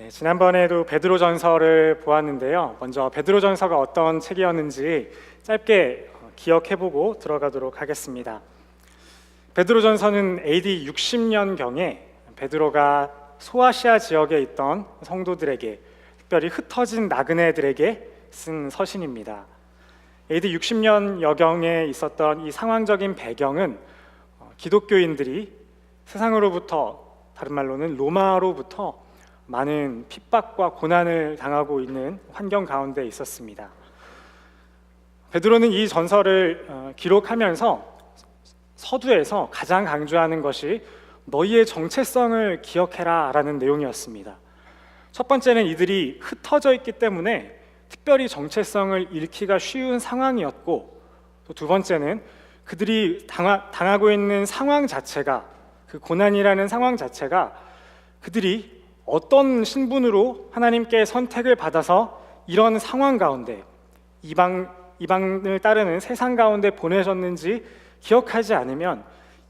지난번에도 베드로전서를 보았는데요. 먼저 베드로전서가 어떤 책이었는지 짧게 기억해보고 들어가도록 하겠습니다. 베드로전서는 AD 60년경에 베드로가 소아시아 지역에 있던 성도들에게, 특별히 흩어진 나그네들에게 쓴 서신입니다. AD 60년여경에 있었던 이 상황적인 배경은 기독교인들이 세상으로부터, 다른 말로는 로마로부터 많은 핍박과 고난을 당하고 있는 환경 가운데 있었습니다. 베드로는 이 전서를 기록하면서 서두에서 가장 강조하는 것이 너희의 정체성을 기억해라 라는 내용이었습니다. 첫 번째는 이들이 흩어져 있기 때문에 특별히 정체성을 잃기가 쉬운 상황이었고, 또 두 번째는 그들이 당하고 있는 상황 자체가, 그 고난이라는 상황 자체가 그들이 어떤 신분으로 하나님께 선택을 받아서 이런 상황 가운데 이방을 따르는 세상 가운데 보내셨는지 기억하지 않으면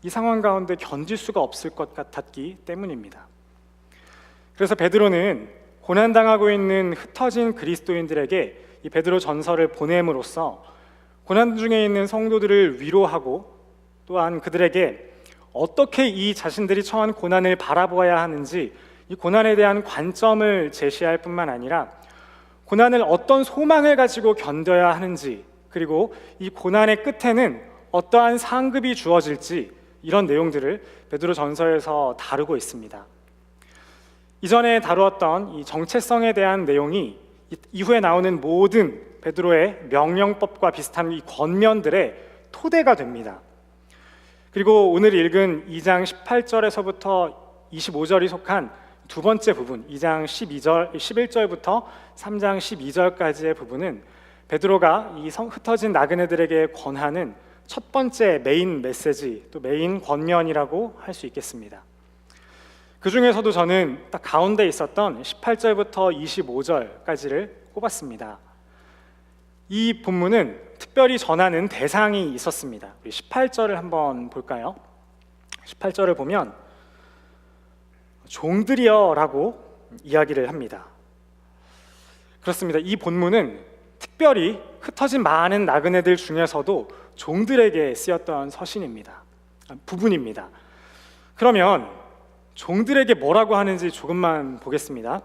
이 상황 가운데 견딜 수가 없을 것 같았기 때문입니다. 그래서 베드로는 고난당하고 있는 흩어진 그리스도인들에게 이 베드로 전서를 보냄으로써 고난 중에 있는 성도들을 위로하고, 또한 그들에게 어떻게 이 자신들이 처한 고난을 바라보아야 하는지, 이 고난에 대한 관점을 제시할 뿐만 아니라 고난을 어떤 소망을 가지고 견뎌야 하는지, 그리고 이 고난의 끝에는 어떠한 상급이 주어질지, 이런 내용들을 베드로 전서에서 다루고 있습니다. 이전에 다루었던 이 정체성에 대한 내용이 이후에 나오는 모든 베드로의 명령법과 비슷한 이 권면들의 토대가 됩니다. 그리고 오늘 읽은 2장 18절에서부터 25절이 속한 두 번째 부분, 2장 11절부터 3장 12절까지의 부분은 베드로가 이 흩어진 나그네들에게 권하는 첫 번째 메인 메시지, 또 메인 권면이라고 할 수 있겠습니다. 그 중에서도 저는 딱 가운데 있었던 18절부터 25절까지를 꼽았습니다. 이 본문은 특별히 전하는 대상이 있었습니다. 우리 18절을 한번 볼까요? 18절을 보면 종들이여 라고 이야기를 합니다. 그렇습니다. 이 본문은 특별히 흩어진 많은 나그네들 중에서도 종들에게 쓰였던 서신입니다. 부분입니다. 그러면 종들에게 뭐라고 하는지 조금만 보겠습니다.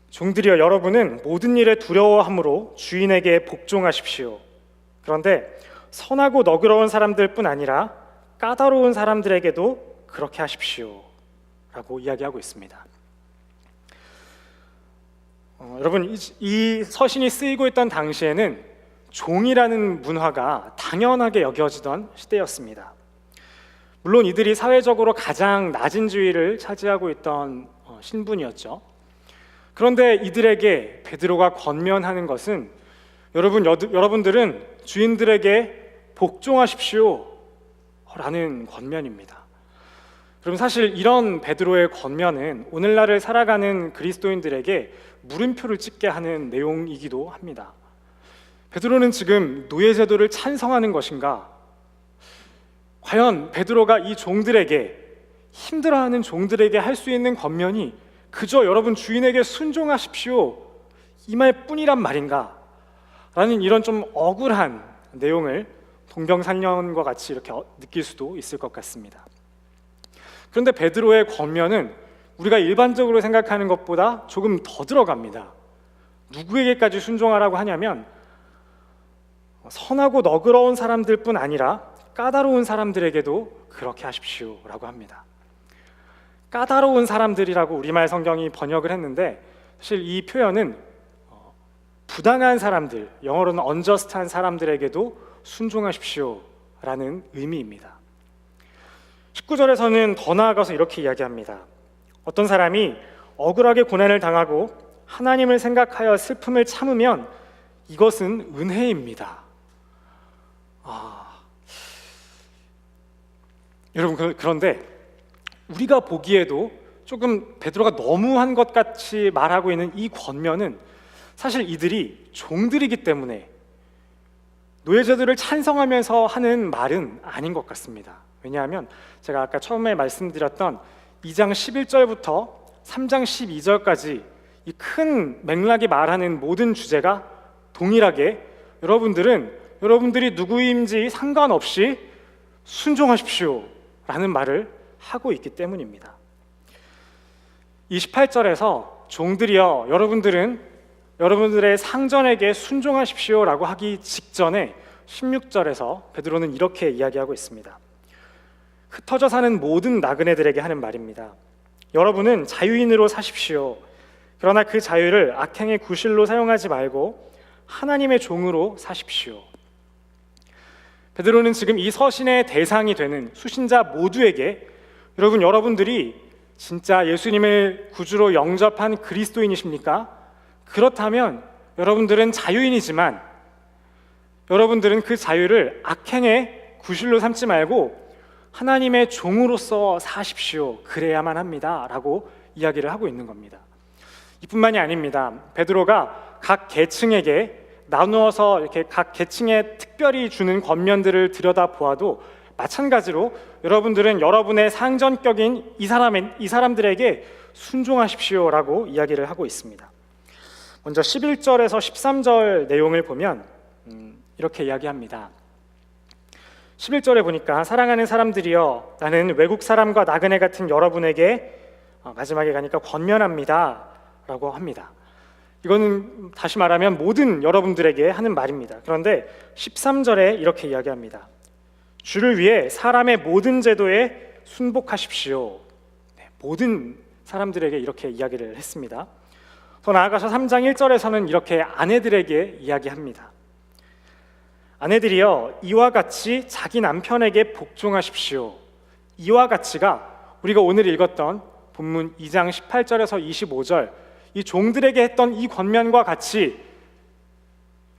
종들이여, 여러분은 모든 일에 두려워함으로 주인에게 복종하십시오. 그런데 선하고 너그러운 사람들뿐 아니라 까다로운 사람들에게도 그렇게 하십시오 라고 이야기하고 있습니다. 여러분, 이 서신이 쓰이고 있던 당시에는 종이라는 문화가 당연하게 여겨지던 시대였습니다. 물론 이들이 사회적으로 가장 낮은 지위를 차지하고 있던 신분이었죠. 그런데 이들에게 베드로가 권면하는 것은 여러분들은 주인들에게 복종하십시오 라는 권면입니다. 그럼 사실 이런 베드로의 권면은 오늘날을 살아가는 그리스도인들에게 물음표를 찍게 하는 내용이기도 합니다. 베드로는 지금 노예제도를 찬성하는 것인가? 과연 베드로가 이 종들에게, 힘들어하는 종들에게 할 수 있는 권면이 그저 여러분 주인에게 순종하십시오 이 말뿐이란 말인가? 라는 이런 좀 억울한 내용을 동병상련과 같이 이렇게 느낄 수도 있을 것 같습니다. 그런데 베드로의 권면은 우리가 일반적으로 생각하는 것보다 조금 더 들어갑니다. 누구에게까지 순종하라고 하냐면 선하고 너그러운 사람들뿐 아니라 까다로운 사람들에게도 그렇게 하십시오 라고 합니다. 까다로운 사람들이라고 우리말 성경이 번역을 했는데, 사실 이 표현은 부당한 사람들, 영어로는 unjust한 사람들에게도 순종하십시오 라는 의미입니다. 19절에서는 더 나아가서 이렇게 이야기합니다. 어떤 사람이 억울하게 고난을 당하고 하나님을 생각하여 슬픔을 참으면 이것은 은혜입니다. 여러분, 그런데 우리가 보기에도 조금 베드로가 너무한 것 같이 말하고 있는 이 권면은 사실 이들이 종들이기 때문에 노예제도를 찬성하면서 하는 말은 아닌 것 같습니다. 왜냐하면 제가 아까 처음에 말씀드렸던 2장 11절부터 3장 12절까지 이 큰 맥락이 말하는 모든 주제가 동일하게 여러분들이 누구인지 상관없이 순종하십시오 라는 말을 하고 있기 때문입니다. 28절에서 종들이여 여러분들의 상전에게 순종하십시오 라고 하기 직전에 16절에서 베드로는 이렇게 이야기하고 있습니다. 흩어져 사는 모든 나그네들에게 하는 말입니다. 여러분은 자유인으로 사십시오. 그러나 그 자유를 악행의 구실로 사용하지 말고 하나님의 종으로 사십시오. 베드로는 지금 이 서신의 대상이 되는 수신자 모두에게 여러분들이 진짜 예수님을 구주로 영접한 그리스도인이십니까? 그렇다면 여러분들은 자유인이지만 여러분들은 그 자유를 악행의 구실로 삼지 말고 하나님의 종으로서 사십시오. 그래야만 합니다 라고 이야기를 하고 있는 겁니다. 이뿐만이 아닙니다. 베드로가 각 계층에게 나누어서 이렇게 각 계층에 특별히 주는 권면들을 들여다보아도 마찬가지로 여러분들은 여러분의 상전격인 이 사람들에게 순종하십시오 라고 이야기를 하고 있습니다. 먼저 11절에서 13절 내용을 보면 이렇게 이야기합니다. 11절에 보니까 사랑하는 사람들이여 나는 외국 사람과 나그네 같은 여러분에게 마지막에 가니까 권면합니다 라고 합니다. 이거는 다시 말하면 모든 여러분들에게 하는 말입니다. 그런데 13절에 이렇게 이야기합니다. 주를 위해 사람의 모든 제도에 순복하십시오. 모든 사람들에게 이렇게 이야기를 했습니다. 더 나아가서 3장 1절에서는 이렇게 아내들에게 이야기합니다. 아내들이여 이와 같이 자기 남편에게 복종하십시오. 이와 같이가 우리가 오늘 읽었던 본문 2장 18절에서 25절 이 종들에게 했던 이 권면과 같이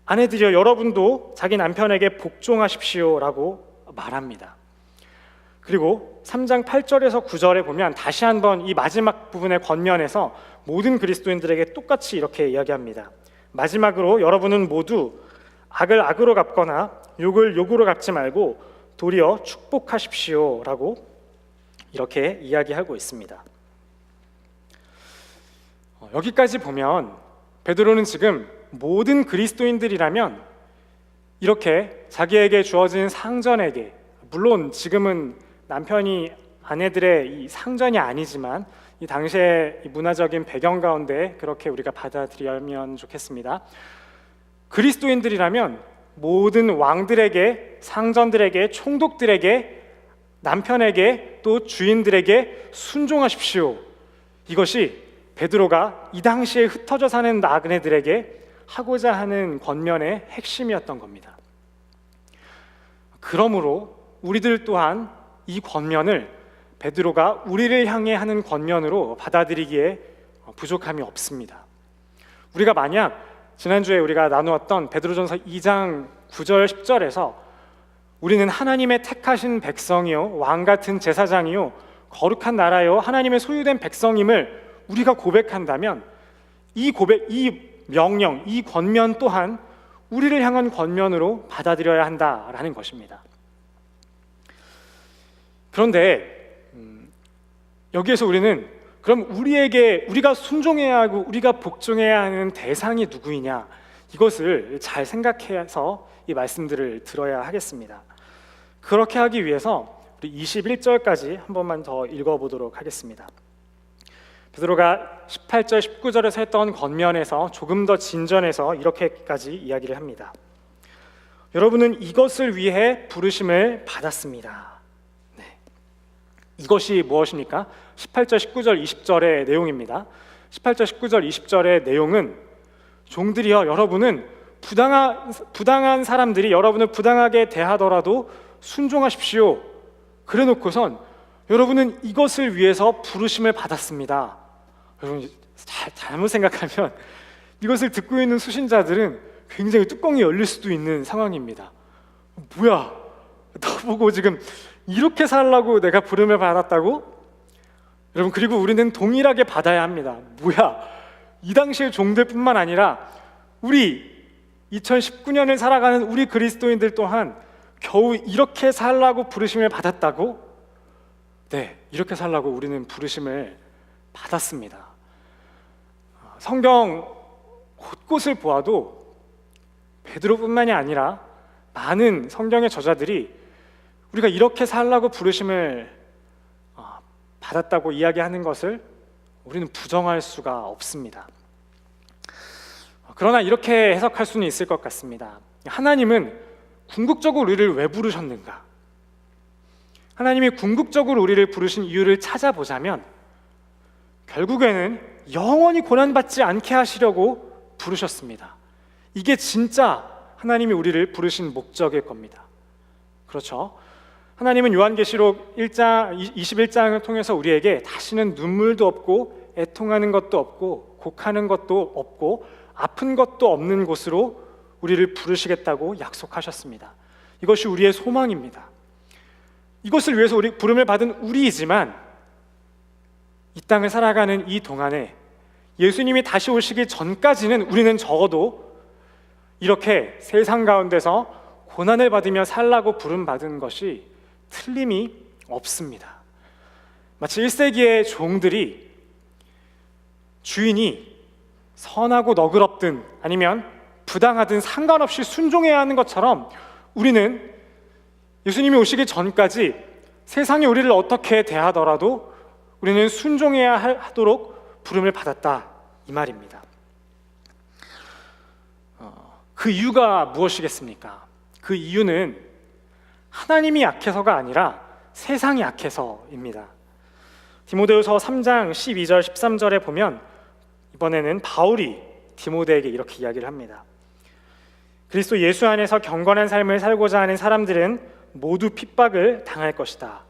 아내들이여 여러분도 자기 남편에게 복종하십시오 라고 말합니다. 그리고 3장 8절에서 9절에 보면 다시 한번 이 마지막 부분의 권면에서 모든 그리스도인들에게 똑같이 이렇게 이야기합니다. 마지막으로 여러분은 모두 악을 악으로 갚거나 욕을 욕으로 갚지 말고 도리어 축복하십시오 라고 이렇게 이야기하고 있습니다. 여기까지 보면 베드로는 지금 모든 그리스도인들이라면 이렇게 자기에게 주어진 상전에게, 물론 지금은 남편이 아내들의 이 상전이 아니지만 이 당시의 이 문화적인 배경 가운데 그렇게 우리가 받아들이면 좋겠습니다. 그리스도인들이라면 모든 왕들에게, 상전들에게, 총독들에게, 남편에게, 또 주인들에게 순종하십시오. 이것이 베드로가 이 당시에 흩어져 사는 나그네들에게 하고자 하는 권면의 핵심이었던 겁니다. 그러므로 우리들 또한 이 권면을 베드로가 우리를 향해 하는 권면으로 받아들이기에 부족함이 없습니다. 우리가 만약 지난주에 우리가 나누었던 베드로전서 2장 9절 10절에서 우리는 하나님의 택하신 백성이요 왕같은 제사장이요 거룩한 나라요 하나님의 소유된 백성임을 우리가 고백한다면 이 명령, 이 권면 또한 우리를 향한 권면으로 받아들여야 한다라는 것입니다. 그런데 여기에서 우리는 그럼 우리가 순종해야 하고 우리가 복종해야 하는 대상이 누구이냐, 이것을 잘 생각해서 이 말씀들을 들어야 하겠습니다. 그렇게 하기 위해서 우리 21절까지 한 번만 더 읽어보도록 하겠습니다. 베드로가 18절, 19절에서 했던 권면에서 조금 더 진전해서 이렇게까지 이야기를 합니다. 여러분은 이것을 위해 부르심을 받았습니다. 네. 이것이 무엇입니까? 18절, 19절, 20절의 내용입니다. 18절, 19절, 20절의 내용은 종들이여 여러분은 부당한 사람들이 여러분을 부당하게 대하더라도 순종하십시오. 그래 놓고선 여러분은 이것을 위해서 부르심을 받았습니다. 여러분 잘못 생각하면 이것을 듣고 있는 수신자들은 굉장히 뚜껑이 열릴 수도 있는 상황입니다. 뭐야, 나보고 지금 이렇게 살라고 내가 부름을 받았다고? 여러분, 그리고 우리는 동일하게 받아야 합니다. 뭐야, 이 당시의 종들뿐만 아니라 우리 2019년을 살아가는 우리 그리스도인들 또한 겨우 이렇게 살라고 부르심을 받았다고? 네, 이렇게 살라고 우리는 부르심을 받았습니다. 성경 곳곳을 보아도 베드로뿐만이 아니라 많은 성경의 저자들이 우리가 이렇게 살라고 부르심을 받았다고 이야기하는 것을 우리는 부정할 수가 없습니다. 그러나 이렇게 해석할 수는 있을 것 같습니다. 하나님은 궁극적으로 우리를 왜 부르셨는가? 하나님이 궁극적으로 우리를 부르신 이유를 찾아보자면 결국에는 영원히 고난받지 않게 하시려고 부르셨습니다. 이게 진짜 하나님이 우리를 부르신 목적일 겁니다. 그렇죠? 하나님은 요한계시록 21장을 통해서 우리에게 다시는 눈물도 없고 애통하는 것도 없고 곡하는 것도 없고 아픈 것도 없는 곳으로 우리를 부르시겠다고 약속하셨습니다. 이것이 우리의 소망입니다. 이것을 위해서 우리 부름을 받은 우리이지만 이 땅을 살아가는 이 동안에 예수님이 다시 오시기 전까지는 우리는 적어도 이렇게 세상 가운데서 고난을 받으며 살라고 부름받은 것이 틀림이 없습니다. 마치 1세기의 종들이 주인이 선하고 너그럽든 아니면 부당하든 상관없이 순종해야 하는 것처럼 우리는 예수님이 오시기 전까지 세상이 우리를 어떻게 대하더라도 우리는 순종해야 하도록 부름을 받았다, 이 말입니다. 그 이유가 무엇이겠습니까? 그 이유는 하나님이 약해서가 아니라 세상이 약해서입니다. 디모데후서 3장 12절 13절에 보면 이번에는 바울이 디모데에게 이렇게 이야기를 합니다. 그리스도 예수 안에서 경건한 삶을 살고자 하는 사람들은 모두 핍박을 당할 것이다.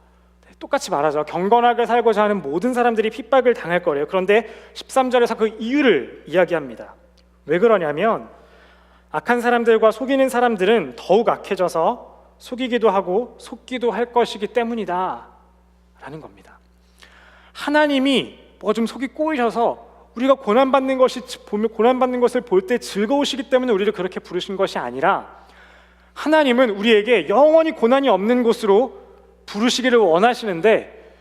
똑같이 말하죠. 경건하게 살고자 하는 모든 사람들이 핍박을 당할 거래요. 그런데 13절에서 그 이유를 이야기합니다. 왜 그러냐면 악한 사람들과 속이는 사람들은 더욱 악해져서 속이기도 하고 속기도 할 것이기 때문이다 라는 겁니다. 하나님이 뭐가 좀 속이 꼬이셔서 우리가 고난받는 것을 볼 때 즐거우시기 때문에 우리를 그렇게 부르신 것이 아니라 하나님은 우리에게 영원히 고난이 없는 곳으로 부르시기를 원하시는데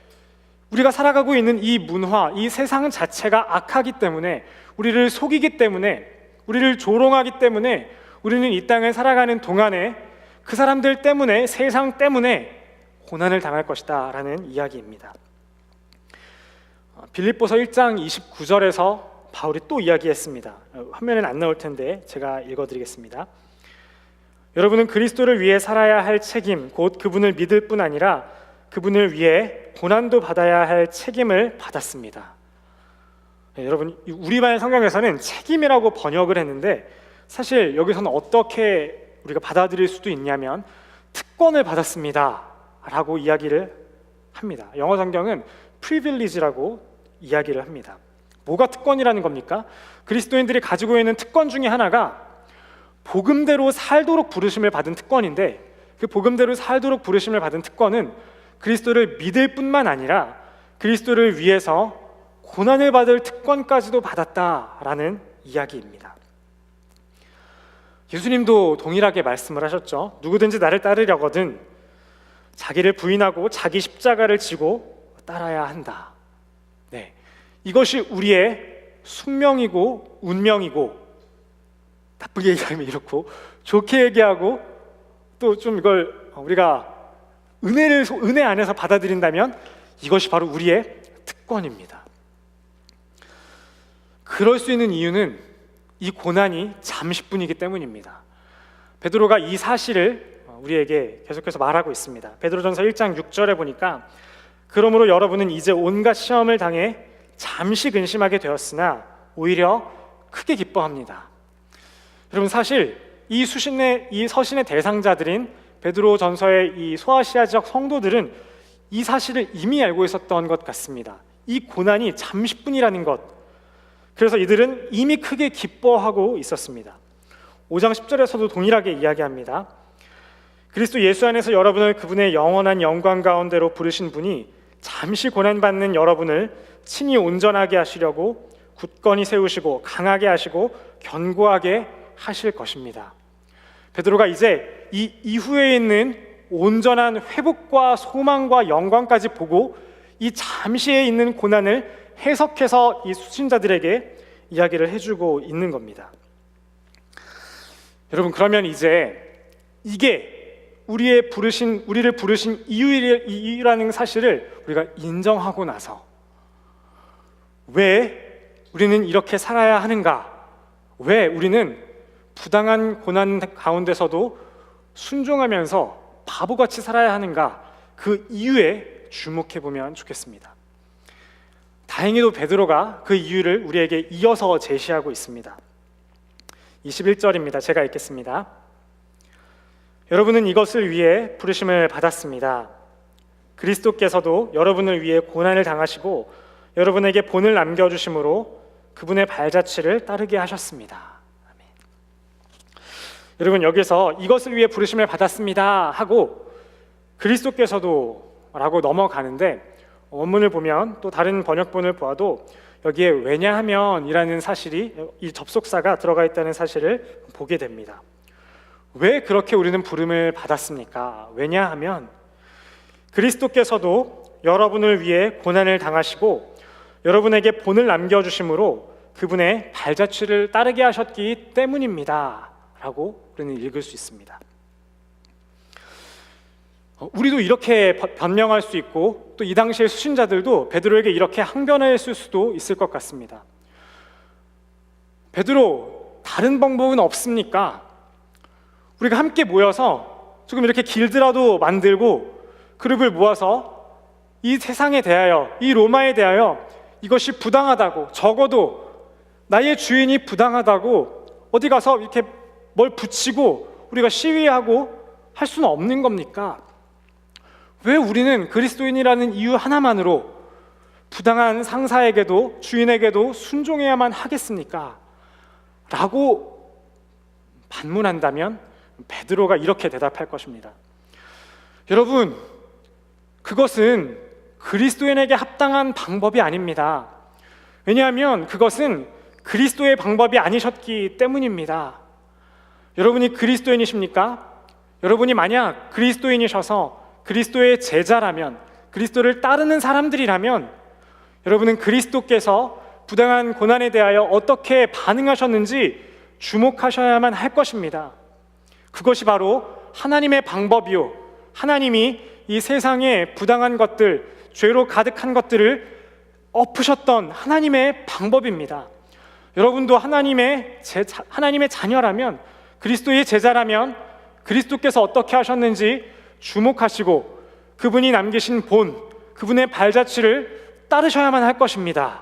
우리가 살아가고 있는 이 문화, 이 세상 자체가 악하기 때문에 우리를 속이기 때문에 우리를 조롱하기 때문에 우리는 이 땅을 살아가는 동안에 그 사람들 때문에 세상 때문에 고난을 당할 것이다 라는 이야기입니다. 빌립보서 1장 29절에서 바울이 또 이야기했습니다. 화면에는 안 나올 텐데 제가 읽어드리겠습니다. 여러분은 그리스도를 위해 살아야 할 책임, 곧 그분을 믿을 뿐 아니라 그분을 위해 고난도 받아야 할 책임을 받았습니다. 여러분, 우리말 성경에서는 책임이라고 번역을 했는데 사실 여기서는 어떻게 우리가 받아들일 수도 있냐면 특권을 받았습니다 라고 이야기를 합니다. 영어 성경은 privilege라고 이야기를 합니다. 뭐가 특권이라는 겁니까? 그리스도인들이 가지고 있는 특권 중에 하나가 복음대로 살도록 부르심을 받은 특권인데 그 복음대로 살도록 부르심을 받은 특권은 그리스도를 믿을 뿐만 아니라 그리스도를 위해서 고난을 받을 특권까지도 받았다라는 이야기입니다. 예수님도 동일하게 말씀을 하셨죠. 누구든지 나를 따르려거든 자기를 부인하고 자기 십자가를 지고 따라야 한다. 네, 이것이 우리의 숙명이고 운명이고, 나쁘게 얘기하면 이렇고 좋게 얘기하고 또 좀 이걸 우리가 은혜 안에서 받아들인다면 이것이 바로 우리의 특권입니다. 그럴 수 있는 이유는 이 고난이 잠시뿐이기 때문입니다. 베드로가 이 사실을 우리에게 계속해서 말하고 있습니다. 베드로전서 1장 6절에 보니까 그러므로 여러분은 이제 온갖 시험을 당해 잠시 근심하게 되었으나 오히려 크게 기뻐합니다. 여러분, 사실 이 서신의 대상자들인 베드로전서의 이 소아시아 지역 성도들은 이 사실을 이미 알고 있었던 것 같습니다. 이 고난이 잠시뿐이라는 것, 그래서 이들은 이미 크게 기뻐하고 있었습니다. 5장 10절에서도 동일하게 이야기합니다. 그리스도 예수 안에서 여러분을 그분의 영원한 영광 가운데로 부르신 분이 잠시 고난받는 여러분을 친히 온전하게 하시려고 굳건히 세우시고 강하게 하시고 견고하게 하실 것입니다. 베드로가 이제 이 이후에 있는 온전한 회복과 소망과 영광까지 보고 이 잠시에 있는 고난을 해석해서 이 수신자들에게 이야기를 해주고 있는 겁니다. 여러분, 그러면 이제 이게 우리를 부르신 이유라는 사실을 우리가 인정하고 나서 왜 우리는 이렇게 살아야 하는가? 왜 우리는 부당한 고난 가운데서도 순종하면서 바보같이 살아야 하는가? 그 이유에 주목해 보면 좋겠습니다. 다행히도 베드로가 그 이유를 우리에게 이어서 제시하고 있습니다. 21절입니다. 제가 읽겠습니다. 여러분은 이것을 위해 부르심을 받았습니다. 그리스도께서도 여러분을 위해 고난을 당하시고 여러분에게 본을 남겨주심으로 그분의 발자취를 따르게 하셨습니다. 아멘. 여러분, 여기서 이것을 위해 부르심을 받았습니다 하고 그리스도께서도 라고 넘어가는데, 원문을 보면 또 다른 번역본을 보아도 여기에 왜냐하면 이라는 사실이, 이 접속사가 들어가 있다는 사실을 보게 됩니다. 왜 그렇게 우리는 부름을 받았습니까? 왜냐하면 그리스도께서도 여러분을 위해 고난을 당하시고 여러분에게 본을 남겨주심으로 그분의 발자취를 따르게 하셨기 때문입니다 라고 우리는 읽을 수 있습니다. 우리도 이렇게 변명할 수 있고 또 이 당시의 수신자들도 베드로에게 이렇게 항변했을 수도 있을 것 같습니다. 베드로, 다른 방법은 없습니까? 우리가 함께 모여서 조금 이렇게 길드라도 만들고 그룹을 모아서 이 세상에 대하여, 이 로마에 대하여 이것이 부당하다고, 적어도 나의 주인이 부당하다고 어디 가서 이렇게 뭘 붙이고 우리가 시위하고 할 수는 없는 겁니까? 왜 우리는 그리스도인이라는 이유 하나만으로 부당한 상사에게도 주인에게도 순종해야만 하겠습니까? 라고 반문한다면 베드로가 이렇게 대답할 것입니다. 여러분, 그것은 그리스도인에게 합당한 방법이 아닙니다. 왜냐하면 그것은 그리스도의 방법이 아니셨기 때문입니다. 여러분이 그리스도인이십니까? 여러분이 만약 그리스도인이셔서 그리스도의 제자라면, 그리스도를 따르는 사람들이라면 여러분은 그리스도께서 부당한 고난에 대하여 어떻게 반응하셨는지 주목하셔야만 할 것입니다. 그것이 바로 하나님의 방법이요, 하나님이 이 세상의 부당한 것들, 죄로 가득한 것들을 엎으셨던 하나님의 방법입니다. 여러분도 하나님의 자녀라면, 그리스도의 제자라면 그리스도께서 어떻게 하셨는지 주목하시고 그분이 남기신 본, 그분의 발자취를 따르셔야만 할 것입니다.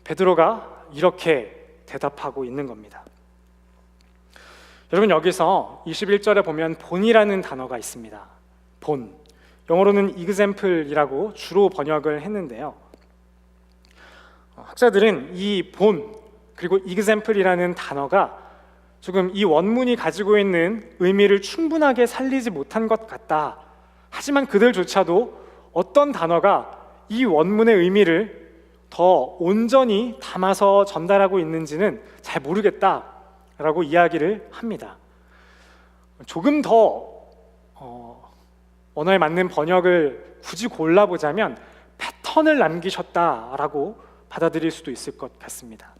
베드로가 이렇게 대답하고 있는 겁니다. 여러분, 여기서 21절에 보면 본이라는 단어가 있습니다. 본, 영어로는 example이라고 주로 번역을 했는데요, 학자들은 이 본 그리고 example이라는 단어가 조금 이 원문이 가지고 있는 의미를 충분하게 살리지 못한 것 같다. 하지만 그들조차도 어떤 단어가 이 원문의 의미를 더 온전히 담아서 전달하고 있는지는 잘 모르겠다라고 이야기를 합니다. 조금 더 언어에 맞는 번역을 굳이 골라보자면 패턴을 남기셨다라고 받아들일 수도 있을 것 같습니다.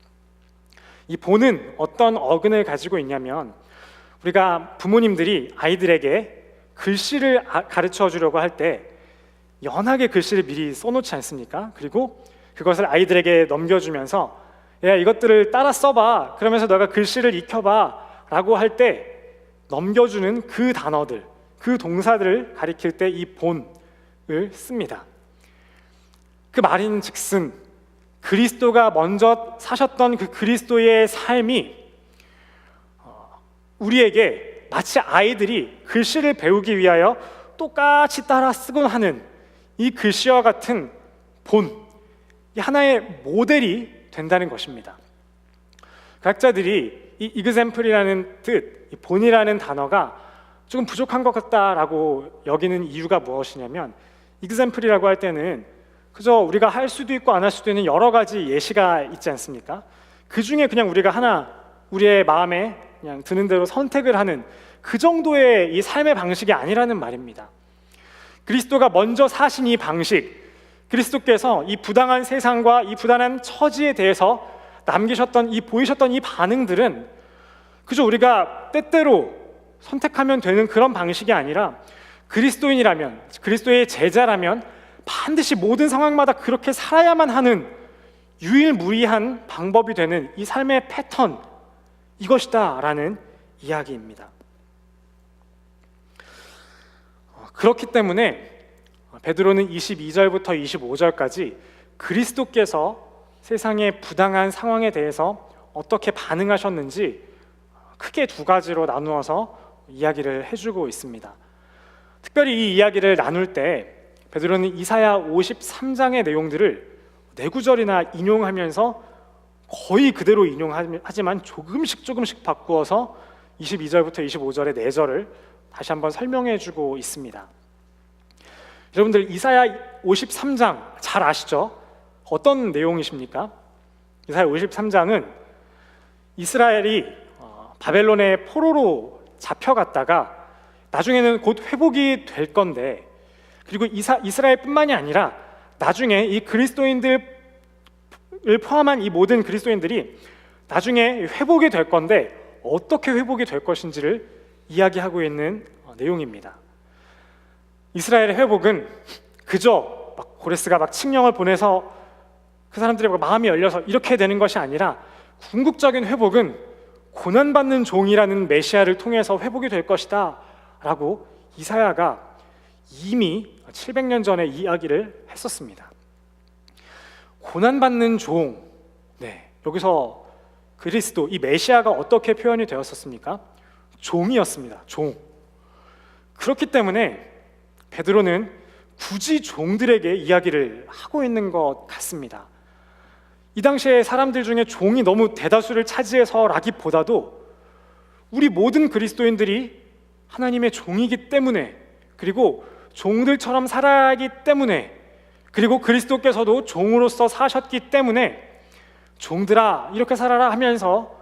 이 본은 어떤 어근을 가지고 있냐면, 우리가 부모님들이 아이들에게 글씨를 가르쳐 주려고 할 때 연하게 글씨를 미리 써놓지 않습니까? 그리고 그것을 아이들에게 넘겨주면서 야, 이것들을 따라 써봐, 그러면서 너가 글씨를 익혀봐 라고 할 때 넘겨주는 그 단어들, 그 동사들을 가리킬 때 이 본을 씁니다. 그 말인즉슨 그리스도가 먼저 사셨던 그 그리스도의 삶이 우리에게 마치 아이들이 글씨를 배우기 위하여 똑같이 따라 쓰곤 하는 이 글씨와 같은 본, 이 하나의 모델이 된다는 것입니다. 학자들이 이 example이라는 뜻, 이 본이라는 단어가 조금 부족한 것 같다라고 여기는 이유가 무엇이냐면, example이라고 할 때는 그저 우리가 할 수도 있고 안 할 수도 있는 여러 가지 예시가 있지 않습니까? 그 중에 그냥 우리가 하나 우리의 마음에 그냥 드는 대로 선택을 하는 그 정도의 이 삶의 방식이 아니라는 말입니다. 그리스도가 먼저 사신 이 방식, 그리스도께서 이 부당한 세상과 이 부당한 처지에 대해서 보이셨던 이 반응들은 그저 우리가 때때로 선택하면 되는 그런 방식이 아니라 그리스도인이라면, 그리스도의 제자라면 반드시 모든 상황마다 그렇게 살아야만 하는 유일무이한 방법이 되는 이 삶의 패턴, 이것이다 라는 이야기입니다. 그렇기 때문에 베드로는 22절부터 25절까지 그리스도께서 세상의 부당한 상황에 대해서 어떻게 반응하셨는지 크게 두 가지로 나누어서 이야기를 해주고 있습니다. 특별히 이 이야기를 나눌 때 베드로는 이사야 53장의 내용들을 4구절이나 인용하면서 거의 그대로 인용하지만 조금씩 바꾸어서 22절부터 25절의 4절을 다시 한번 설명해 주고 있습니다. 여러분들 이사야 53장 잘 아시죠? 어떤 내용이십니까? 이사야 53장은 이스라엘이 바벨론의 포로로 잡혀갔다가 나중에는 곧 회복이 될 건데, 그리고 이스라엘뿐만이 아니라 나중에 이 그리스도인들을 포함한 이 모든 그리스도인들이 나중에 회복이 될 건데 어떻게 회복이 될 것인지를 이야기하고 있는 내용입니다. 이스라엘의 회복은 그저 고레스가 칙령을 보내서 그 사람들의 마음이 열려서 이렇게 되는 것이 아니라 궁극적인 회복은 고난받는 종이라는 메시아를 통해서 회복이 될 것이다 라고 이사야가 이미 700년 전에 이야기를 했었습니다. 고난받는 종, 여기서 그리스도, 이 메시아가 어떻게 표현이 되었었습니까? 종이었습니다. 종. 그렇기 때문에 베드로는 굳이 종들에게 이야기를 하고 있는 것 같습니다. 이 당시에 사람들 중에 종이 너무 대다수를 차지해서라기보다도 우리 모든 그리스도인들이 하나님의 종이기 때문에, 그리고 종들처럼 살아야하기 때문에, 그리고 그리스도께서도 종으로서 사셨기 때문에 종들아 이렇게 살아라 하면서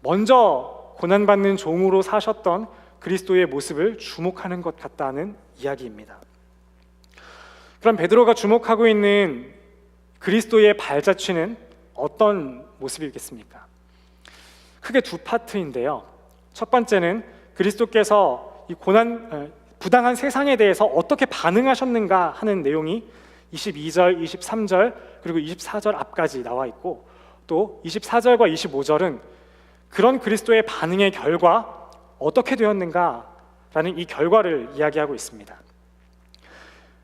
먼저 고난받는 종으로 사셨던 그리스도의 모습을 주목하는 것 같다는 이야기입니다. 그럼 베드로가 주목하고 있는 그리스도의 발자취는 어떤 모습이겠습니까? 크게 두 파트인데요. 첫 번째는 그리스도께서 이 부당한 세상에 대해서 어떻게 반응하셨는가 하는 내용이 22절, 23절 그리고 24절 앞까지 나와 있고, 또 24절과 25절은 그런 그리스도의 반응의 결과 어떻게 되었는가라는 이 결과를 이야기하고 있습니다.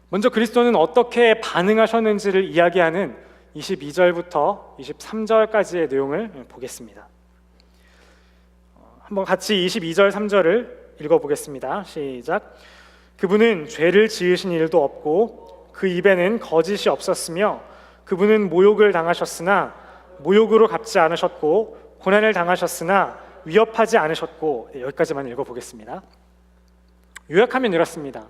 먼저 그리스도는 어떻게 반응하셨는지를 이야기하는 22절부터 23절까지의 내용을 보겠습니다. 한번 같이 22절, 3절을 읽어보겠습니다. 시작. 그분은 죄를 지으신 일도 없고 그 입에는 거짓이 없었으며 그분은 모욕을 당하셨으나 모욕으로 갚지 않으셨고 고난을 당하셨으나 위협하지 않으셨고, 여기까지만 읽어보겠습니다. 요약하면 이렇습니다.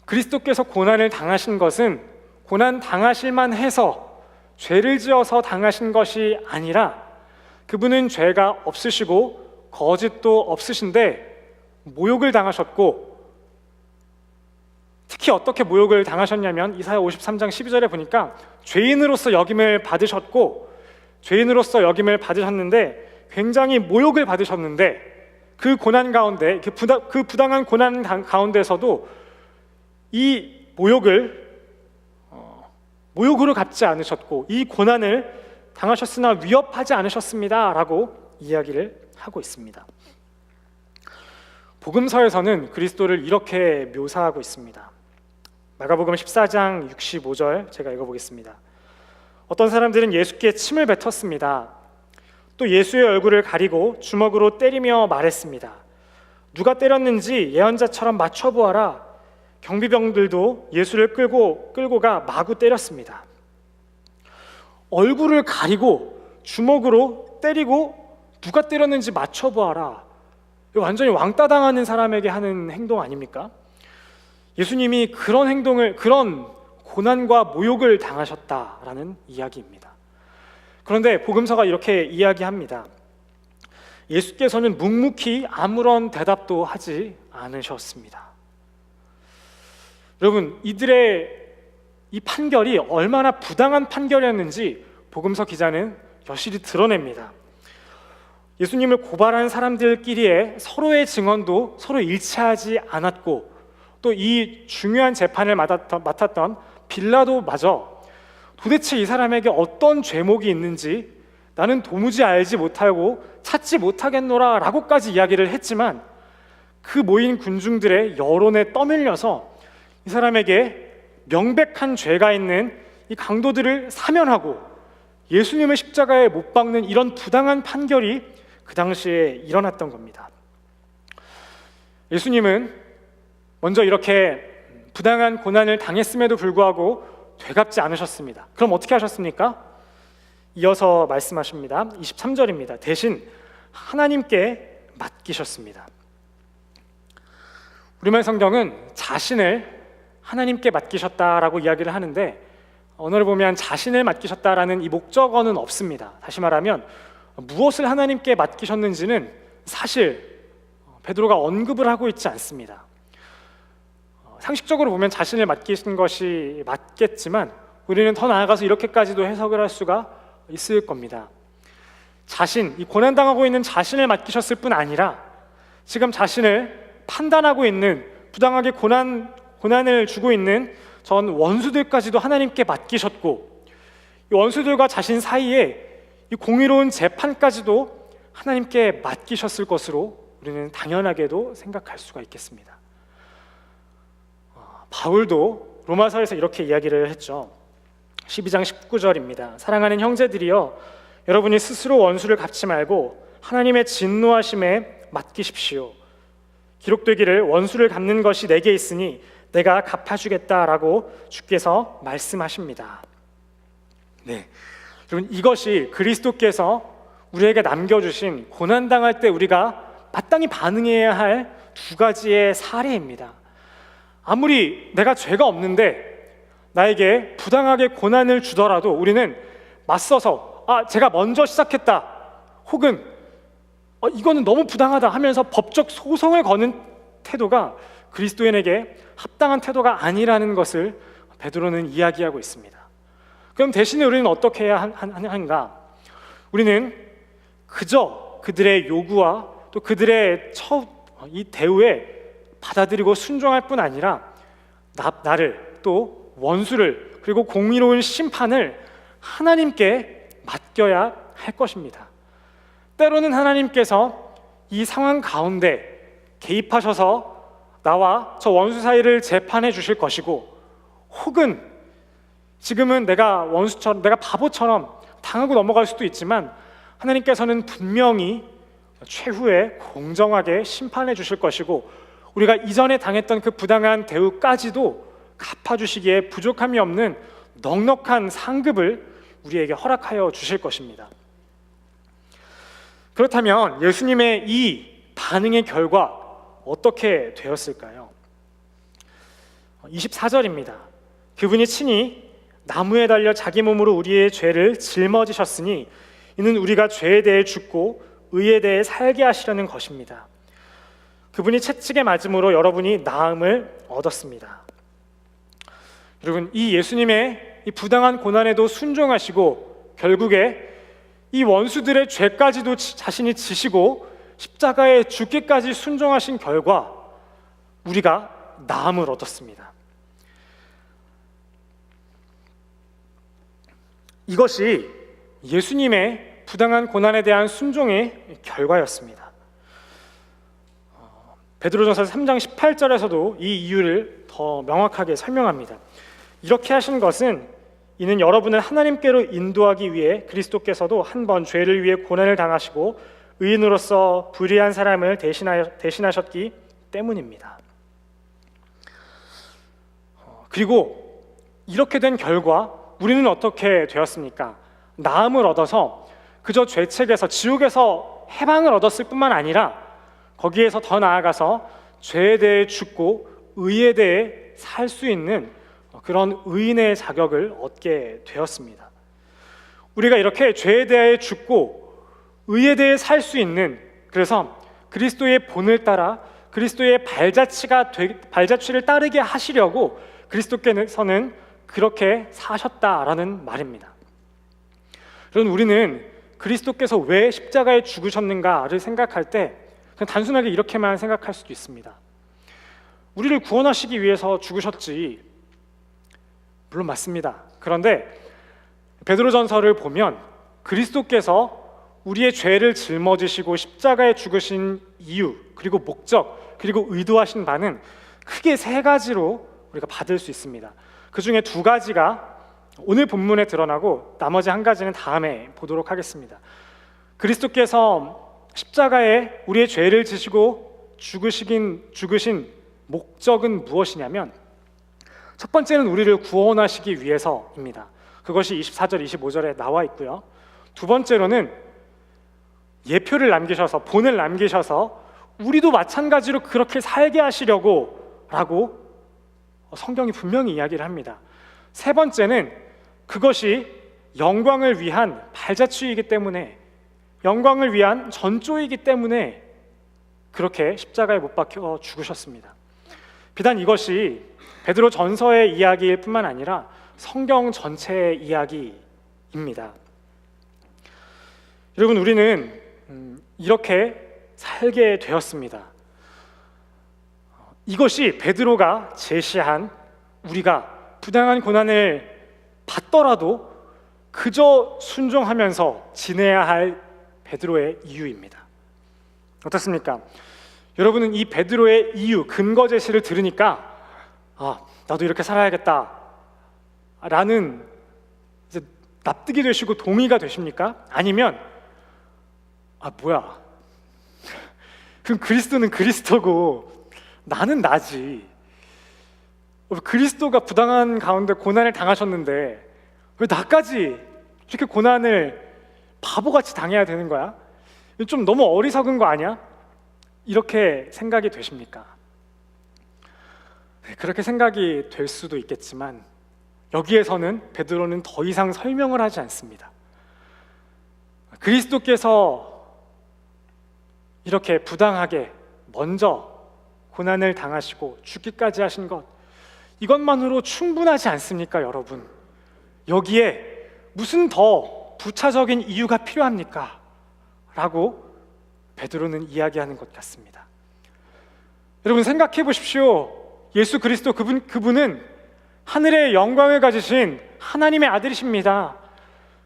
그리스도께서 고난을 당하신 것은 고난 당하실만 해서 죄를 지어서 당하신 것이 아니라 그분은 죄가 없으시고 거짓도 없으신데 모욕을 당하셨고, 특히 어떻게 모욕을 당하셨냐면 이사야 53장 12절에 보니까 죄인으로서 역임을 받으셨고, 죄인으로서 역임을 받으셨는데 굉장히 모욕을 받으셨는데 그 고난 가운데, 그 부당한 고난 가운데서도 이 모욕으로 갚지 않으셨고 이 고난을 당하셨으나 위협하지 않으셨습니다 라고 이야기를 하고 있습니다. 복음서에서는 그리스도를 이렇게 묘사하고 있습니다. 마가복음 14장 65절 제가 읽어보겠습니다. 어떤 사람들은 예수께 침을 뱉었습니다. 또 예수의 얼굴을 가리고 주먹으로 때리며 말했습니다. 누가 때렸는지 예언자처럼 맞춰보아라. 경비병들도 예수를 끌고 가 마구 때렸습니다. 얼굴을 가리고 주먹으로 때리고 누가 때렸는지 맞춰보아라. 완전히 왕따 당하는 사람에게 하는 행동 아닙니까? 예수님이 그런 고난과 모욕을 당하셨다라는 이야기입니다. 그런데 복음서가 이렇게 이야기합니다. 예수께서는 묵묵히 아무런 대답도 하지 않으셨습니다. 여러분, 이들의 이 판결이 얼마나 부당한 판결이었는지 복음서 기자는 여실히 드러냅니다. 예수님을 고발한 사람들끼리의 서로의 증언도 서로 일치하지 않았고, 또 이 중요한 재판을 맡았던 빌라도마저 도대체 이 사람에게 어떤 죄목이 있는지 나는 도무지 알지 못하고 찾지 못하겠노라 라고까지 이야기를 했지만, 그 모인 군중들의 여론에 떠밀려서 이 사람에게 명백한 죄가 있는 이 강도들을 사면하고 예수님을 십자가에 못 박는 이런 부당한 판결이 그 당시에 일어났던 겁니다. 예수님은 먼저 이렇게 부당한 고난을 당했음에도 불구하고 되갚지 않으셨습니다. 그럼 어떻게 하셨습니까? 이어서 말씀하십니다. 23절입니다. 대신 하나님께 맡기셨습니다. 우리말 성경은 자신을 하나님께 맡기셨다라고 이야기를 하는데, 언어를 보면 자신을 맡기셨다라는 이 목적어는 없습니다. 다시 말하면 무엇을 하나님께 맡기셨는지는 사실 베드로가 언급을 하고 있지 않습니다. 상식적으로 보면 자신을 맡기신 것이 맞겠지만 우리는 더 나아가서 이렇게까지도 해석을 할 수가 있을 겁니다. 이 고난당하고 있는 자신을 맡기셨을 뿐 아니라 지금 자신을 판단하고 있는, 부당하게 고난을 주고 있는 전 원수들까지도 하나님께 맡기셨고, 이 원수들과 자신 사이에 이 공의로운 재판까지도 하나님께 맡기셨을 것으로 우리는 당연하게도 생각할 수가 있겠습니다. 바울도 로마서에서 이렇게 이야기를 했죠. 12장 19절입니다. 사랑하는 형제들이여, 여러분이 스스로 원수를 갚지 말고 하나님의 진노하심에 맡기십시오. 기록되기를 원수를 갚는 것이 내게 있으니 내가 갚아주겠다라고 주께서 말씀하십니다. 네, 여러분, 이것이 그리스도께서 우리에게 남겨주신 고난당할 때 우리가 마땅히 반응해야 할 두 가지의 사례입니다. 아무리 내가 죄가 없는데 나에게 부당하게 고난을 주더라도 우리는 맞서서 제가 먼저 시작했다, 혹은 이거는 너무 부당하다 하면서 법적 소송을 거는 태도가 그리스도인에게 합당한 태도가 아니라는 것을 베드로는 이야기하고 있습니다. 그럼 대신에 우리는 어떻게 해야 하는가? 우리는 그저 그들의 요구와 또 그들의 이 대우에 받아들이고 순종할 뿐 아니라 나를, 또 원수를, 그리고 공의로운 심판을 하나님께 맡겨야 할 것입니다. 때로는 하나님께서 이 상황 가운데 개입하셔서 나와 저 원수 사이를 재판해 주실 것이고, 혹은 지금은 내가 바보처럼 당하고 넘어갈 수도 있지만 하나님께서는 분명히 최후에 공정하게 심판해 주실 것이고, 우리가 이전에 당했던 그 부당한 대우까지도 갚아주시기에 부족함이 없는 넉넉한 상급을 우리에게 허락하여 주실 것입니다. 그렇다면 예수님의 이 반응의 결과 어떻게 되었을까요? 24절입니다. 그분이 친히 나무에 달려 자기 몸으로 우리의 죄를 짊어지셨으니 이는 우리가 죄에 대해 죽고 의에 대해 살게 하시려는 것입니다. 그분이 채찍에 맞음으로 여러분이 나음을 얻었습니다. 여러분, 이 예수님의 이 부당한 고난에도 순종하시고 결국에 이 원수들의 죄까지도 자신이 지시고 십자가에 죽기까지 순종하신 결과 우리가 나음을 얻었습니다. 이것이 예수님의 부당한 고난에 대한 순종의 결과였습니다. 베드로전서 3장 18절에서도 이 이유를 더 명확하게 설명합니다. 이렇게 하신 것은 이는 여러분을 하나님께로 인도하기 위해 그리스도께서도 한 번 죄를 위해 고난을 당하시고 의인으로서 불의한 사람을 대신하셨기 때문입니다. 그리고 이렇게 된 결과 우리는 어떻게 되었습니까? 나음을 얻어서 그저 죄책에서, 지옥에서 해방을 얻었을 뿐만 아니라 거기에서 더 나아가서 죄에 대해 죽고 의에 대해 살 수 있는 그런 의인의 자격을 얻게 되었습니다. 우리가 이렇게 죄에 대해 죽고 의에 대해 살 수 있는, 그래서 그리스도의 본을 따라 그리스도의 발자취를 따르게 하시려고 그리스도께서는 그렇게 사셨다라는 말입니다. 여러분, 우리는 그리스도께서 왜 십자가에 죽으셨는가를 생각할 때 그냥 단순하게 이렇게만 생각할 수도 있습니다. 우리를 구원하시기 위해서 죽으셨지. 물론 맞습니다. 그런데 베드로전서를 보면 그리스도께서 우리의 죄를 짊어지시고 십자가에 죽으신 이유, 그리고 목적, 그리고 의도하신 바는 크게 세 가지로 우리가 받을 수 있습니다. 그 중에 두 가지가 오늘 본문에 드러나고 나머지 한 가지는 다음에 보도록 하겠습니다. 그리스도께서 십자가에 우리의 죄를 지시고 죽으신 목적은 무엇이냐면 첫 번째는 우리를 구원하시기 위해서입니다. 그것이 24절, 25절에 나와 있고요. 두 번째로는 예표를 남기셔서, 본을 남기셔서 우리도 마찬가지로 그렇게 살게 하시려고 라고 성경이 분명히 이야기를 합니다. 세 번째는 그것이 영광을 위한 발자취이기 때문에, 영광을 위한 전조이기 때문에 그렇게 십자가에 못 박혀 죽으셨습니다. 비단 이것이 베드로 전서의 이야기일 뿐만 아니라 성경 전체의 이야기입니다. 여러분, 우리는 이렇게 살게 되었습니다. 이것이 베드로가 제시한 우리가 부당한 고난을 받더라도 그저 순종하면서 지내야 할 베드로의 이유입니다. 어떻습니까? 여러분은 이 베드로의 이유, 근거 제시를 들으니까 나도 이렇게 살아야겠다 라는 이제 납득이 되시고 동의가 되십니까? 아니면 뭐야, 그럼 그리스도는 그리스도고 나는 나지. 그리스도가 부당한 가운데 고난을 당하셨는데 왜 나까지 이렇게 고난을 바보같이 당해야 되는 거야? 좀 너무 어리석은 거 아니야? 이렇게 생각이 되십니까? 네, 그렇게 생각이 될 수도 있겠지만 여기에서는 베드로는 더 이상 설명을 하지 않습니다. 그리스도께서 이렇게 부당하게 먼저 고난을 당하시고 죽기까지 하신 것, 이것만으로 충분하지 않습니까, 여러분? 여기에 무슨 더 부차적인 이유가 필요합니까? 라고 베드로는 이야기하는 것 같습니다. 여러분, 생각해 보십시오. 예수 그리스도 그분은 하늘의 영광을 가지신 하나님의 아들이십니다.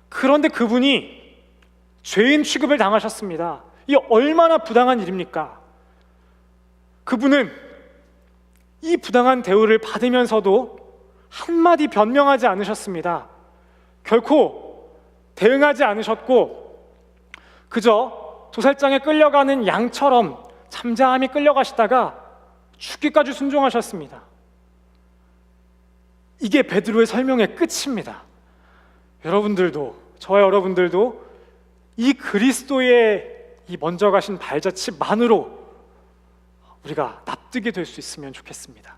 그런데 그분이 죄인 취급을 당하셨습니다. 이 얼마나 부당한 일입니까? 그분은 이 부당한 대우를 받으면서도 한마디 변명하지 않으셨습니다. 결코 대응하지 않으셨고 그저 도살장에 끌려가는 양처럼 잠잠히 끌려가시다가 죽기까지 순종하셨습니다. 이게 베드로의 설명의 끝입니다. 여러분들도, 저와 여러분들도 이 그리스도의 이 먼저 가신 발자취만으로 우리가 납득이 될 수 있으면 좋겠습니다.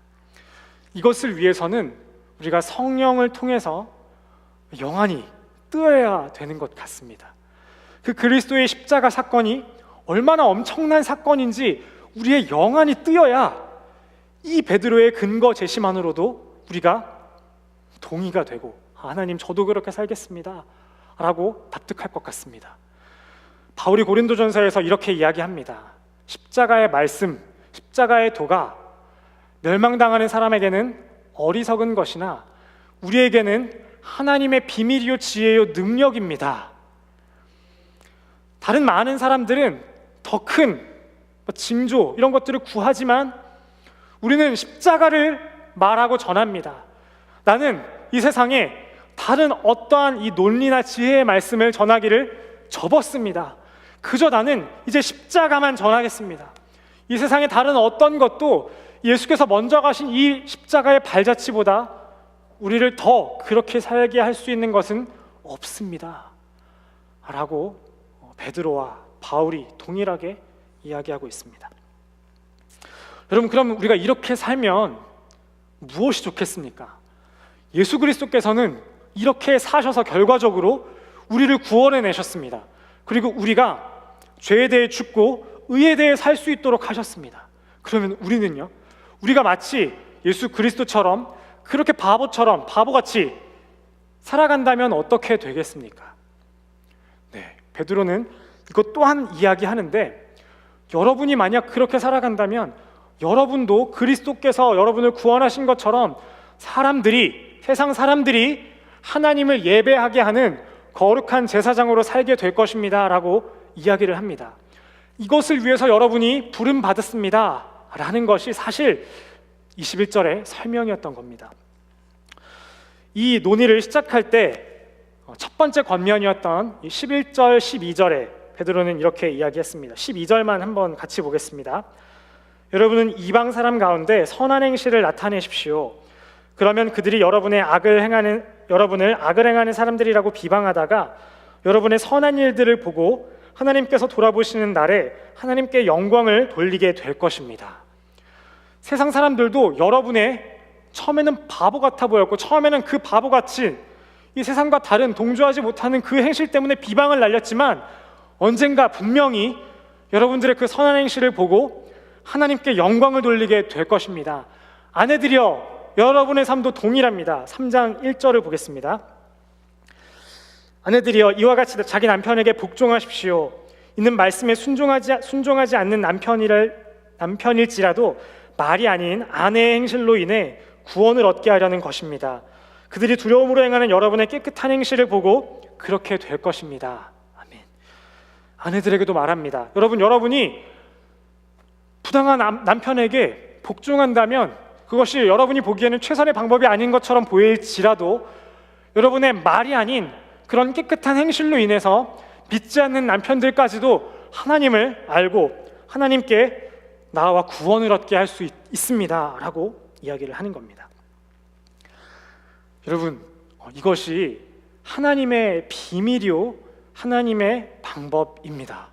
이것을 위해서는 우리가 성령을 통해서 영안이 뜨어야 되는 것 같습니다. 그 그리스도의 십자가 사건이 얼마나 엄청난 사건인지 우리의 영안이 뜨어야 이 베드로의 근거 제시만으로도 우리가 동의가 되고 하나님, 저도 그렇게 살겠습니다 라고 납득할 것 같습니다. 바울이 고린도전서에서 이렇게 이야기합니다. 십자가의 말씀, 십자가의 도가 멸망당하는 사람에게는 어리석은 것이나 우리에게는 하나님의 비밀이요 지혜요 능력입니다. 다른 많은 사람들은 더 큰 징조 이런 것들을 구하지만 우리는 십자가를 말하고 전합니다. 나는 이 세상에 다른 어떠한 이 논리나 지혜의 말씀을 전하기를 접었습니다. 그저 나는 이제 십자가만 전하겠습니다. 이 세상의 다른 어떤 것도 예수께서 먼저 가신 이 십자가의 발자취보다 우리를 더 그렇게 살게 할 수 있는 것은 없습니다 라고 베드로와 바울이 동일하게 이야기하고 있습니다. 여러분, 그럼 우리가 이렇게 살면 무엇이 좋겠습니까? 예수 그리스도께서는 이렇게 사셔서 결과적으로 우리를 구원해 내셨습니다. 그리고 우리가 죄에 대해 죽고 의에 대해 살 수 있도록 하셨습니다. 그러면 우리는요? 우리가 마치 예수 그리스도처럼 그렇게 바보처럼 바보같이 살아간다면 어떻게 되겠습니까? 네, 베드로는 이것 또한 이야기하는데, 여러분이 만약 그렇게 살아간다면 여러분도 그리스도께서 여러분을 구원하신 것처럼 세상 사람들이 하나님을 예배하게 하는 거룩한 제사장으로 살게 될 것입니다 라고 이야기를 합니다. 이것을 위해서 여러분이 부름 받았습니다 라는 것이 사실 21절의 설명이었던 겁니다. 이 논의를 시작할 때 첫 번째 권면이었던 11절, 12절에 베드로는 이렇게 이야기했습니다. 12절만 한번 같이 보겠습니다. 여러분은 이방 사람 가운데 선한 행실을 나타내십시오. 그러면 그들이 여러분을 악을 행하는 사람들이라고 비방하다가 여러분의 선한 일들을 보고 하나님께서 돌아보시는 날에 하나님께 영광을 돌리게 될 것입니다. 세상 사람들도 여러분의 처음에는 바보 같아 보였고, 처음에는 그 바보같이 이 세상과 다른 동조하지 못하는 그 행실 때문에 비방을 날렸지만, 언젠가 분명히 여러분들의 그 선한 행실을 보고 하나님께 영광을 돌리게 될 것입니다. 아내들이여, 여러분의 삶도 동일합니다. 3장 1절을 보겠습니다. 아내들이여, 이와 같이 자기 남편에게 복종하십시오. 이는 말씀에 순종하지 않는 남편일지라도 말이 아닌 아내의 행실로 인해 구원을 얻게 하려는 것입니다. 그들이 두려움으로 행하는 여러분의 깨끗한 행실을 보고 그렇게 될 것입니다. 아멘. 아내들에게도 말합니다. 여러분이 부당한 남편에게 복종한다면 그것이 여러분이 보기에는 최선의 방법이 아닌 것처럼 보일지라도 여러분의 말이 아닌 그런 깨끗한 행실로 인해서 믿지 않는 남편들까지도 하나님을 알고 하나님께 나와 구원을 얻게 할 수 있습니다 라고 이야기를 하는 겁니다. 여러분, 이것이 하나님의 비밀이요 하나님의 방법입니다.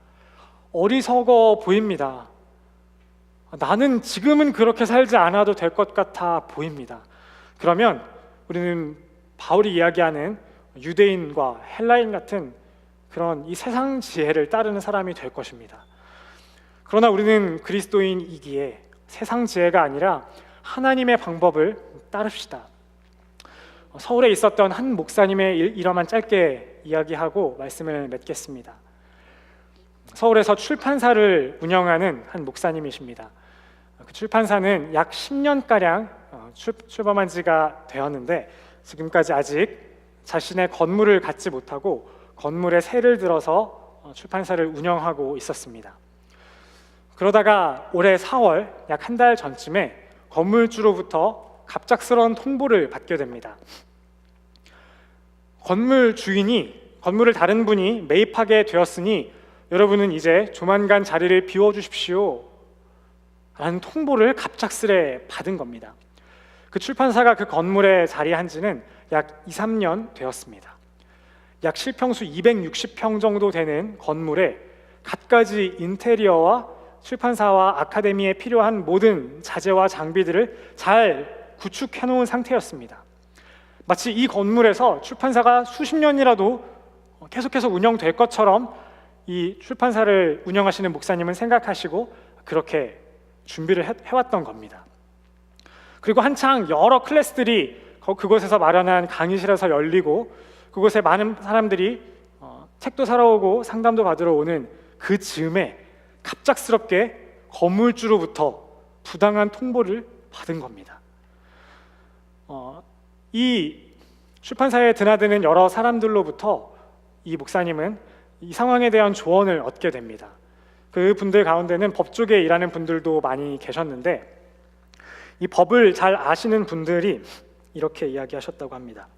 어리석어 보입니다. 나는 지금은 그렇게 살지 않아도 될 것 같아 보입니다. 그러면 우리는 바울이 이야기하는 유대인과 헬라인 같은 그런 이 세상 지혜를 따르는 사람이 될 것입니다. 그러나 우리는 그리스도인이기에 세상 지혜가 아니라 하나님의 방법을 따릅시다. 서울에 있었던 한 목사님의 일화만 짧게 이야기하고 말씀을 맺겠습니다. 서울에서 출판사를 운영하는 한 목사님이십니다. 그 출판사는 약 10년가량 출범한 지가 되었는데 지금까지 아직 자신의 건물을 갖지 못하고 건물에 세를 들어서 출판사를 운영하고 있었습니다. 그러다가 올해 4월 약 한 달 전쯤에 건물주로부터 갑작스러운 통보를 받게 됩니다. 건물 주인이 건물을 다른 분이 매입하게 되었으니 여러분은 이제 조만간 자리를 비워주십시오 라는 통보를 갑작스레 받은 겁니다. 그 출판사가 그 건물에 자리한 지는 약 2, 3년 되었습니다. 약 실평수 260평 정도 되는 건물에 갖가지 인테리어와 출판사와 아카데미에 필요한 모든 자재와 장비들을 잘 구축해 놓은 상태였습니다. 마치 이 건물에서 출판사가 수십 년이라도 계속해서 운영될 것처럼 이 출판사를 운영하시는 목사님은 생각하시고 그렇게 준비를 해왔던 겁니다. 그리고 한창 여러 클래스들이 그곳에서 마련한 강의실에서 열리고 그곳에 많은 사람들이 책도 사러 오고 상담도 받으러 오는 그 즈음에 갑작스럽게 건물주로부터 부당한 통보를 받은 겁니다. 이 출판사에 드나드는 여러 사람들로부터 이 목사님은 이 상황에 대한 조언을 얻게 됩니다. 그 분들 가운데는 법 쪽에 일하는 분들도 많이 계셨는데 이 법을 잘 아시는 분들이 이렇게 이야기하셨다고 합니다.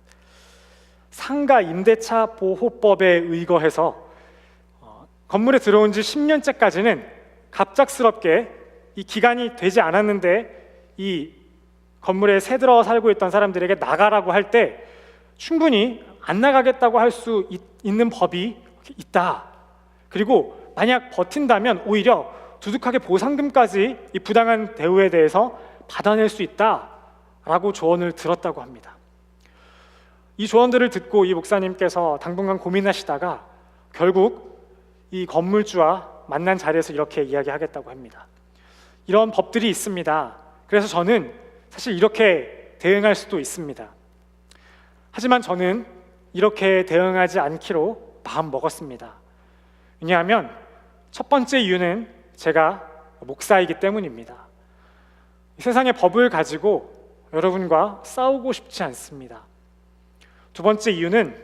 상가 임대차 보호법에 의거해서 건물에 들어온 지 10년째까지는 갑작스럽게 이 기간이 되지 않았는데 이 건물에 새 들어 살고 있던 사람들에게 나가라고 할 때 충분히 안 나가겠다고 할 수 있는 법이 있다. 그리고 만약 버틴다면 오히려 두둑하게 보상금까지 이 부당한 대우에 대해서 받아낼 수 있다라고 조언을 들었다고 합니다. 이 조언들을 듣고 이 목사님께서 당분간 고민하시다가 결국 이 건물주와 만난 자리에서 이렇게 이야기하겠다고 합니다. 이런 법들이 있습니다. 그래서 저는 사실 이렇게 대응할 수도 있습니다. 하지만 저는 이렇게 대응하지 않기로 마음 먹었습니다. 왜냐하면 첫 번째 이유는 제가 목사이기 때문입니다. 세상의 법을 가지고 여러분과 싸우고 싶지 않습니다. 두 번째 이유는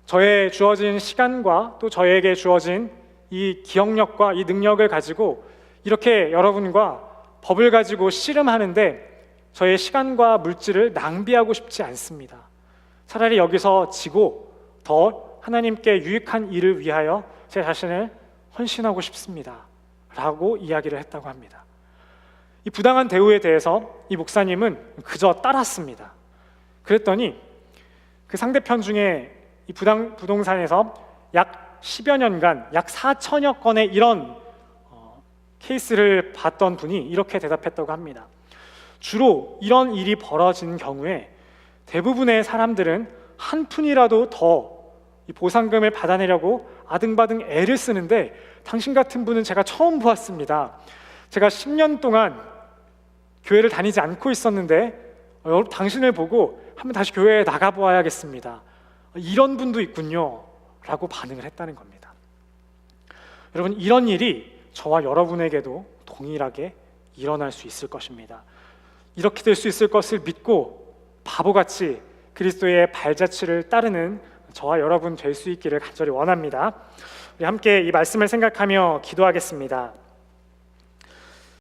저의 주어진 시간과 또 저에게 주어진 이 기억력과 이 능력을 가지고 이렇게 여러분과 법을 가지고 씨름하는데 저의 시간과 물질을 낭비하고 싶지 않습니다. 차라리 여기서 지고 더 하나님께 유익한 일을 위하여 제 자신을 헌신하고 싶습니다 라고 이야기를 했다고 합니다. 이 부당한 대우에 대해서 이 목사님은 그저 따랐습니다. 그랬더니 그 상대편 중에 이 부동산에서 약 10여 년간 약 4천여 건의 이런 케이스를 봤던 분이 이렇게 대답했다고 합니다. 주로 이런 일이 벌어진 경우에 대부분의 사람들은 한 푼이라도 더 이 보상금을 받아내려고 아등바등 애를 쓰는데 당신 같은 분은 제가 처음 보았습니다. 제가 10년 동안 교회를 다니지 않고 있었는데 당신을 보고 한번 다시 교회에 나가보아야겠습니다. 이런 분도 있군요 라고 반응을 했다는 겁니다. 여러분, 이런 일이 저와 여러분에게도 동일하게 일어날 수 있을 것입니다. 이렇게 될 수 있을 것을 믿고 바보같이 그리스도의 발자취를 따르는 저와 여러분 될 수 있기를 간절히 원합니다. 우리 함께 이 말씀을 생각하며 기도하겠습니다.